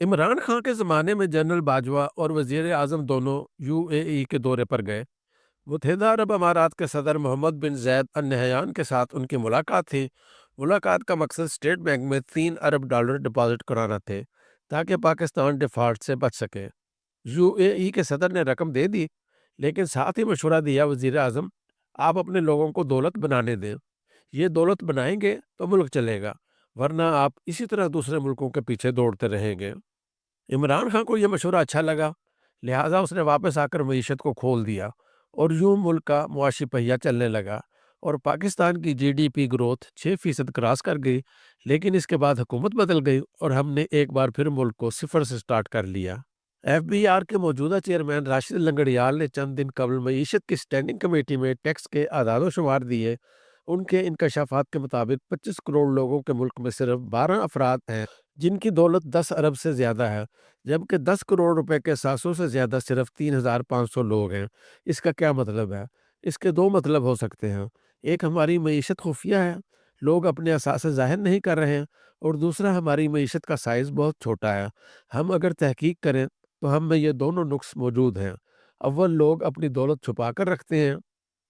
इमरान खान के ज़माने में जनरल बाजवा और वज़ीर आज़म दोनों यूएई के दौरे पर गए। मुत्तहिदा अरब अमारात के सदर मोहम्मद बिन ज़ैद अल नहयान के साथ उनकी मुलाकात थी। मुलाकात का मकसद स्टेट बैंक में 3 अरब डॉलर डिपॉजिट कराना थे ताकि पाकिस्तान डिफ़ॉल्ट से बच सके। यूएई के सदर ने रकम दे दी, लेकिन साथ ही मशवरा दिया वज़ीर आज़म, आप अपने लोगों को दौलत बनाने दें। ये दौलत बनाएंगे तो मुल्क चलेगा, वरना आप इसी तरह दूसरे मुल्कों के पीछे दौड़ते रहेंगे। इमरान खान को यह मशवरा अच्छा लगा, लिहाजा उसने वापस आकर मईशत को खोल दिया और यूं मुल्क का मुआशी पहिया चलने लगा और पाकिस्तान की जीडीपी ग्रोथ 6% क्रॉस कर गई। लेकिन इसके बाद हुकूमत बदल गई और हमने एक बार फिर मुल्क को सिफर से स्टार्ट कर लिया। एफबीआर के मौजूदा चेयरमैन राशिद लंगड़ियाल ने चंद दिन कबल मईशत की स्टैंडिंग कमेटी में टैक्स के आदाद शुमार दिए। उनके इंकशाफात के मुताबिक 25 करोड़ लोगों के मुल्क में सिर्फ 12 अफराद हैं जिनकी दौलत 10 अरब से ज़्यादा है, जबकि 10 करोड़ रुपए के सासों से ज़्यादा सिर्फ 3,500 लोग हैं। इसका क्या मतलब है? इसके दो मतलब हो सकते हैं। एक, हमारी मईशत खुफिया है, लोग अपने असासे ज़ाहिर नहीं कर रहे हैं, और दूसरा, हमारी मईशत का साइज़ बहुत छोटा है। हम अगर तहकीक करें तो हम में ये दोनों नुक्स मौजूद हैं। अव्वल, लोग अपनी दौलत छुपा कर रखते हैं।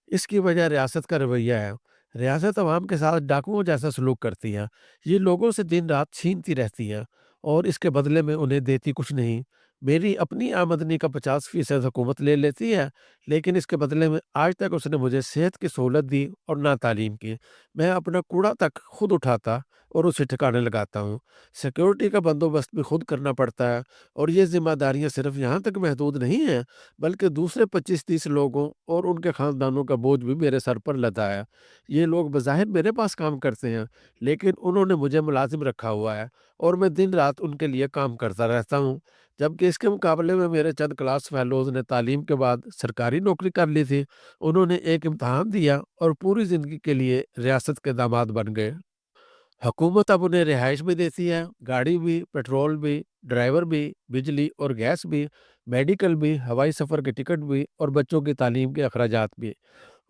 इसकी वजह रियासत का रवैया है। रियासत अवाम के साथ डाकुओं जैसा सलूक करती है। ये लोगों से दिन रात छीनती रहती है और इसके बदले में उन्हें देती कुछ नहीं। मेरी अपनी आमदनी का 50% हुकूमत ले लेती है, लेकिन इसके बदले में आज तक उसने मुझे सेहत की सहूलत दी और ना तालीम की। मैं अपना कूड़ा तक खुद उठाता और उसे ठिकाने लगाता हूँ। सिक्योरिटी का बंदोबस्त भी खुद करना पड़ता है, और ये जिम्मेदारियाँ सिर्फ यहाँ तक महदूद नहीं हैं, बल्कि दूसरे 25-30 लोगों और उनके ख़ानदानों का बोझ भी मेरे सर पर लदा है। ये लोग बज़ाहिर मेरे पास काम करते हैं, लेकिन उन्होंने मुझे मुलाज़िम रखा हुआ है और मैं दिन-रात उनके लिए काम करता रहता हूँ। जबकि इसके मुकाबले में मेरे चंद क्लास फ़ेलोज़ ने तालीम के बाद सरकारी नौकरी कर ली थी। उन्होंने एक इम्तिहान दिया और पूरी ज़िंदगी के लिए रियासत के दामाद बन गए। हुकूमत अब उन्हें रिहाइश भी देती है, गाड़ी भी, पेट्रोल भी, ड्राइवर भी, बिजली और गैस भी, मेडिकल भी, हवाई सफ़र के टिकट भी और बच्चों की तालीम के अखराजात भी।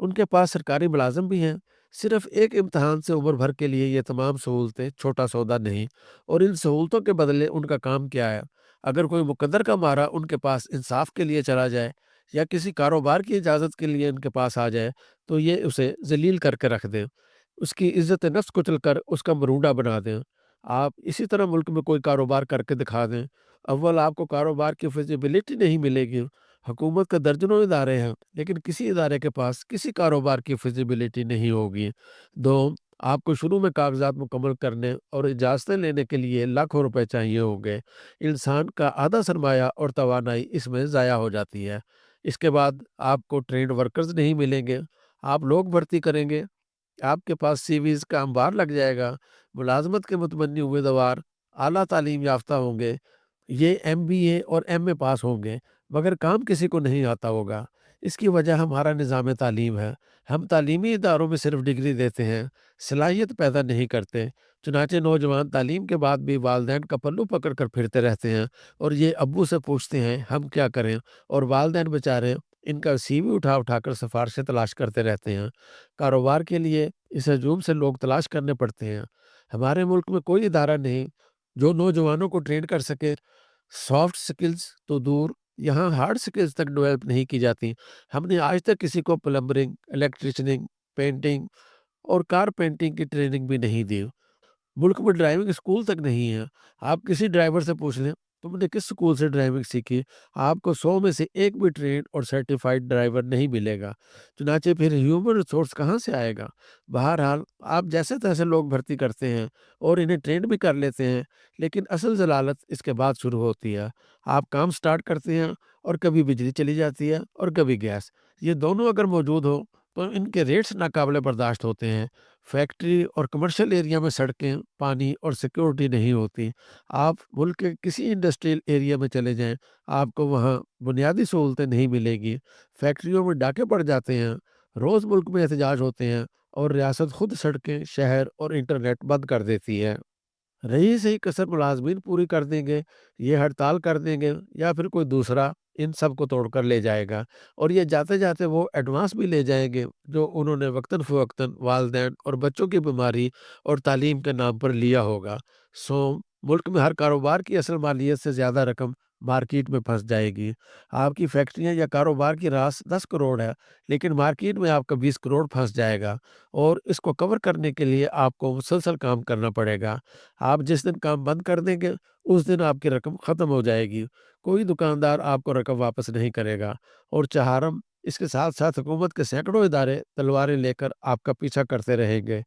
उनके पास सरकारी मुलाज़िम भी हैं। सिर्फ एक इम्तिहान से उम्र भर के लिए ये तमाम सहूलतें छोटा सौदा नहीं। और इन सहूलतों के बदले उनका काम क्या है? अगर कोई मुकद्दर का मारा उनके पास इंसाफ के लिए चला जाए या किसी कारोबार की इजाज़त के लिए उनके पास आ जाए, तो ये उसे ज़लील करके रख दें, उसकी इज़्ज़त नफ्स कुचल कर उसका मरूड़ा बना दें। आप इसी तरह मुल्क में कोई कारोबार करके दिखा दें। अव्वल, आपको कारोबार की फिज़िबिलिटी नहीं मिलेगी। हुकूमत के दर्जनों इदारे हैं, लेकिन किसी इदारे के पास किसी कारोबार की फिज़िबिलिटी नहीं होगी। 2, आपको शुरू में कागज़ात मुकम्मल करने और इजाज़तें लेने के लिए लाखों रुपए चाहिए होंगे। इंसान का आधा सरमाया और तवानाई इसमें ज़ाया हो जाती है। इसके बाद आपको ट्रेन्ड वर्कर्स नहीं मिलेंगे। आप लोग भर्ती करेंगे, आपके पास सीवीज़ का अंबार लग जाएगा। मुलाज़मत के मुतमन्नी उम्मीदवार आला तालीम याफ़्ता होंगे, ये एमबीए और एमए पास होंगे, मगर काम किसी को नहीं आता होगा। इसकी वजह हमारा निज़ाम तालीम है। हम तालीमी इदारों में सिर्फ़ डिग्री देते हैं, सलाहियत पैदा नहीं करते। चुनांचे नौजवान तालीम के बाद भी वालिदैन का पल्लू पकड़ कर फिरते रहते हैं और ये अब्बू से पूछते हैं, हम क्या करें? और वालिदैन बेचारे इनका सीवी उठा-उठा कर सिफ़ारिशें तलाश करते रहते हैं। कारोबार के लिए इस हजूम से लोग तलाश करने पड़ते हैं। हमारे मुल्क में कोई इदारा नहीं जो नौजवानों को ट्रेन कर सके। सॉफ्ट स्किल्स तो दूर, यहाँ हार्ड स्किल्स तक डेवलप नहीं की जाती। हमने आज तक किसी को प्लम्बरिंग, इलेक्ट्रीशियनिंग, पेंटिंग और कारपेंटिंग की ट्रेनिंग भी नहीं दी। मुल्क में ड्राइविंग स्कूल तक नहीं है। आप किसी ड्राइवर से पूछ लें, तुमने किस स्कूल से ड्राइविंग सीखी? आपको 100 में से एक भी ट्रेन्ड और सर्टिफाइड ड्राइवर नहीं मिलेगा। चुनांचे फिर ह्यूमन रिसोर्स कहाँ से आएगा? बहरहाल, आप जैसे-तैसे लोग भर्ती करते हैं और इन्हें ट्रेंड भी कर लेते हैं, लेकिन असल ज़लालत इसके बाद शुरू होती है। आप काम स्टार्ट करते हैं और कभी बिजली चली जाती है और कभी गैस। ये दोनों अगर मौजूद हो, तो इनके रेट्स नाकाबिले बर्दाश्त होते हैं। फैक्ट्री और कमर्शियल एरिया में सड़कें, पानी और सिक्योरिटी नहीं होती। आप मुल्क के किसी इंडस्ट्रियल एरिया में चले जाएँ, आपको वहाँ बुनियादी सहूलतें नहीं मिलेगी। फैक्ट्रियों में डाके पड़ जाते हैं, रोज़ मुल्क में एहतजाज होते हैं और रियासत खुद सड़कें, शहर और इंटरनेट बंद कर देती है। रही सही कसर मुलाज़मीन पूरी कर देंगे, ये हड़ताल कर देंगे या फिर कोई दूसरा इन सब को तोड़ कर ले जाएगा, और ये जाते-जाते वो एडवांस भी ले जाएँगे जो उन्होंने वक़्तन-फ़वक़्तन वालिदैन और बच्चों की बीमारी और तालीम के नाम पर लिया होगा। सो मुल्क में हर कारोबार की असल मालियत से ज़्यादा रकम मार्केट में फंस जाएगी। आपकी फैक्ट्रियाँ या कारोबार की रास 10 करोड़ है, लेकिन मार्केट में आपका 20 करोड़ फंस जाएगा और इसको कवर करने के लिए आपको मुसलसल काम करना पड़ेगा। आप जिस दिन काम बंद कर देंगे, उस दिन आपकी रकम ख़त्म हो जाएगी। कोई दुकानदार आपको रकम वापस नहीं करेगा और चहारम इसके साथ-साथ हुकूमत के सैकड़ों इदारे तलवारें लेकर आपका पीछा करते रहेंगे।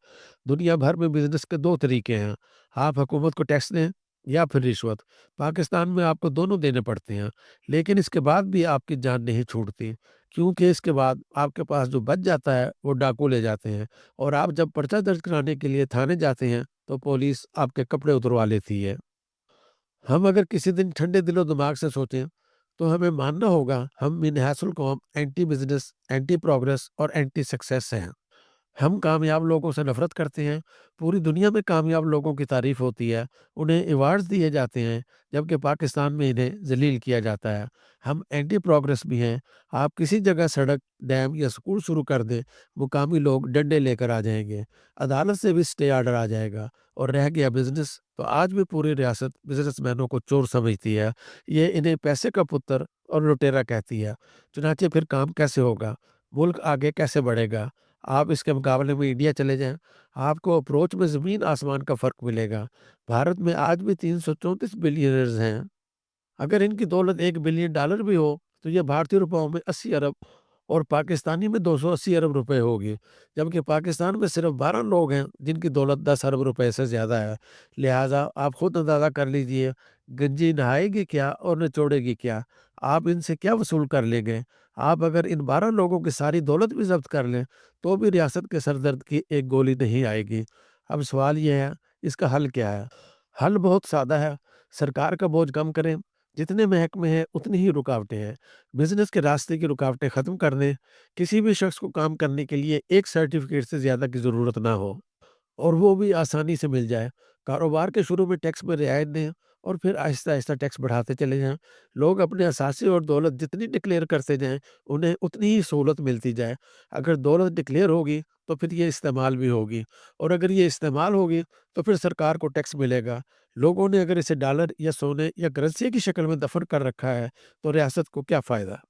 दुनिया भर में बिज़नेस के 2 तरीके हैं। आप हुकूमत को टैक्स दें या फिर रिश्वत। पाकिस्तान में आपको दोनों देने पड़ते हैं, लेकिन इसके बाद भी आपकी जान नहीं छूटती, क्योंकि इसके बाद आपके पास जो बच जाता है, वो डाकू ले जाते हैं और आप जब पर्चा दर्ज कराने के लिए थाने जाते हैं, तो पुलिस आपके कपड़े उतरवा लेती है। हम अगर किसी दिन ठंडे दिलो दिमाग से सोचें, तो हमें मानना होगा हम मिनहासुल कौम, एंटी बिज़नेस, एंटी प्रोग्रेस और एंटी सक्सेस हैं। हम कामयाब लोगों से नफ़रत करते हैं। पूरी दुनिया में कामयाब लोगों की तारीफ़ होती है, उन्हें अवार्ड्स दिए जाते हैं, जबकि पाकिस्तान में इन्हें ज़लील किया जाता है। हम एंटी प्रोग्रेस भी हैं। आप किसी जगह सड़क, डैम या स्कूल शुरू कर दें, मुकामी लोग डंडे लेकर आ जाएँगे। अदालत से भी स्टे ऑर्डर आ जाएगा और रह गया बिज़नेस, तो आज भी पूरी रियासत बिज़नेसमैनों को चोर समझती है। ये इन्हें पैसे का पुत्र और लुटेरा कहती है। चुनांचे फिर काम कैसे होगा? मुल्क आगे कैसे बढ़ेगा? आप इसके मुकाबले में इंडिया चले जाएँ, आपको अप्रोच में ज़मीन आसमान का फ़र्क मिलेगा। भारत में आज भी 334 बिलियनर्स हैं। अगर इनकी दौलत $1 बिलियन भी हो, तो ये भारतीय रुपयों में 80 अरब और पाकिस्तानी में 280 अरब रुपए होगी। जबकि पाकिस्तान में सिर्फ 12 लोग हैं जिनकी दौलत 10 अरब रुपए से ज़्यादा है। लिहाजा आप खुद अंदाज़ा कर लीजिए, गंजी नहाएगी क्या और निचोड़ेगी क्या? आप इनसे क्या वसूल कर लेंगे? आप अगर इन 12 लोगों की सारी दौलत भी ज़ब्त कर लें, तो भी रियासत के सरदर्द की एक गोली नहीं आएगी। अब सवाल ये है, इसका हल क्या है? हल बहुत सादा है, सरकार का बोझ कम करें, जितने महकमे हैं उतनी ही रुकावटें हैं। बिज़नेस के रास्ते की रुकावटें ख़त्म कर दें, किसी भी शख्स को काम करने के लिए एक सर्टिफ़िकेट से ज़्यादा की ज़रूरत ना हो। और वो भी आसानी से मिल जाए। कारोबार के शुरू में टैक्स में रियायत दें और फिर आहिस्ता-आहिस्ता टैक्स बढ़ाते चले जाएँ। लोग अपने असासे और दौलत जितनी डिक्लेयर करते जाएँ, उन्हें उतनी ही सहूलत मिलती जाए। अगर दौलत डिक्लेयर होगी, तो फिर ये इस्तेमाल भी होगी और अगर ये इस्तेमाल होगी, तो फिर सरकार को टैक्स मिलेगा। लोगों ने अगर इसे डॉलर या सोने या करेंसी की शक्ल में दफ़न कर रखा है, तो रियासत को क्या फ़ायदा?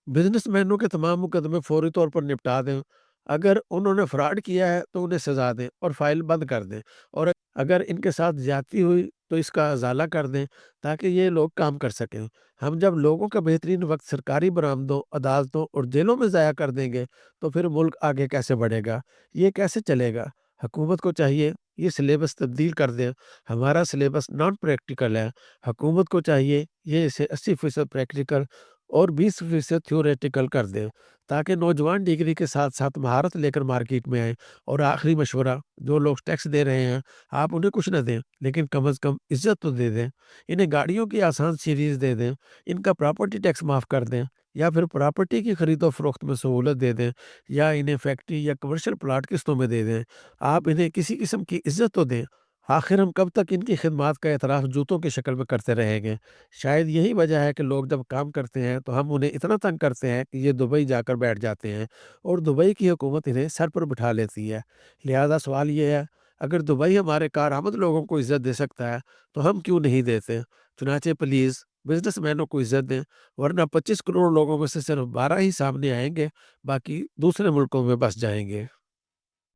बिज़नेसमैनों के तमाम मुकदमे फौरी तौर पर निपटा दें। अगर उन्होंने फ्रॉड किया है तो उन्हें सज़ा दें और फ़ाइल बंद कर दें और अगर इनके साथ ज़्यादती हुई तो इसका अज़ाला कर दें ताकि ये लोग काम कर सकें। हम जब लोगों का बेहतरीन वक़्त सरकारी बरामदों, अदालतों और जेलों में ज़ाया कर देंगे तो फिर मुल्क आगे कैसे बढ़ेगा? ये कैसे चलेगा? हुकूमत को चाहिए ये सिलेबस तब्दील कर दें। हमारा सिलेबस नॉन प्रैक्टिकल है। हुकूमत को चाहिए ये इसे 80% प्रैक्टिकल और 20% थ्योरेटिकल कर दें ताकि नौजवान डिग्री के साथ साथ महारत लेकर मार्केट में आए। और आखिरी मशवरा, जो लोग टैक्स दे रहे हैं आप उन्हें कुछ ना दें, लेकिन कम अज़ कम इज्जत तो दे दें। इन्हें गाड़ियों की आसान सीरीज़ दे दें, इनका प्रॉपर्टी टैक्स माफ़ कर दें या फिर प्रॉपर्टी की खरीदो फरोख्त में सहूलत दे दें या इन्हें फैक्ट्री या कमर्शियल प्लाट किस्तों में दे दें। आप इन्हें किसी किस्म की इज्जत तो दें। आखिर हम कब तक इनकी खिदमात का एतराफ़ जूतों की शक्ल में करते रहेंगे? शायद यही वजह है कि लोग जब काम करते हैं तो हम उन्हें इतना तंग करते हैं कि ये दुबई जाकर बैठ जाते हैं और दुबई की हुकूमत इन्हें सर पर बिठा लेती है। लिहाजा सवाल ये है, अगर दुबई हमारे कारआमद लोगों को इज़्ज़त दे सकता है, तो हम क्यों नहीं देते? चुनांचे प्लीज़ बिज़नेसमैनों को इज़्ज़त दें, वरना 25 करोड़ लोगों में से सिर्फ 12 ही सामने आएँगे, बाकी दूसरे मुल्कों में बस जाएँगे।